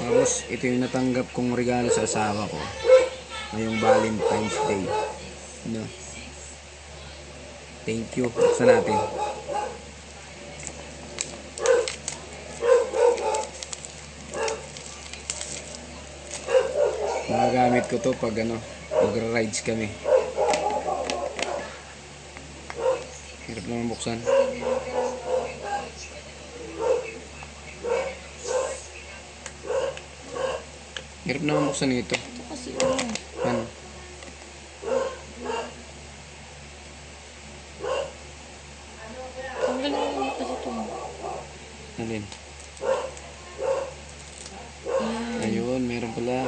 Tapos, ito yung natanggap kong regalo sa asawa ko. Ngayong Valentine's Day. No? Thank you. Buksan natin. Magagamit ko to pag magra-rides kami. Hirap naman buksan. Hirap naman buksan ito. Ito kasi Ano? tanggalin mo kasi ito. Alin? Ayan. Ayun, meron pala.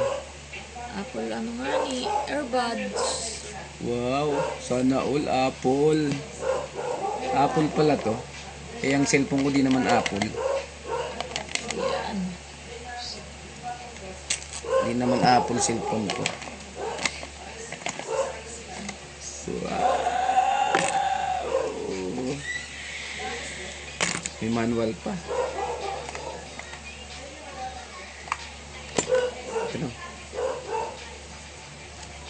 Apple ano nga ni? Earbuds. Wow, sana all Apple. Apple pala to. Eh, ang cellphone ko di naman Apple. Ayan. Di naman Apple cellphone ko. Wow. May manual pa. Ano?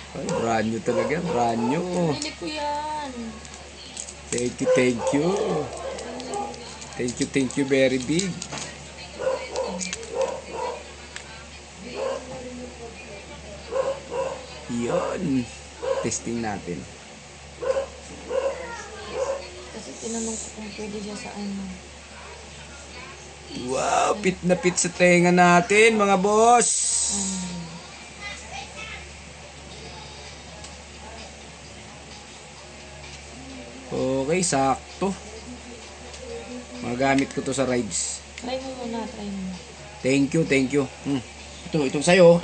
Ay, brand new talaga. Brand new. Pili ko yan. Thank you, thank you. Thank you very big. Yun. Testing natin. Kasi tinanong ko kung pwede siya sa ano. Wow, pit na pit sa tenga natin, mga boss. Okay, sakto. Magamit ko to sa rides. Try mo muna, try mo. Thank you, thank you. Ito sa'yo.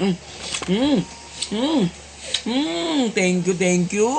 Thank you, thank you.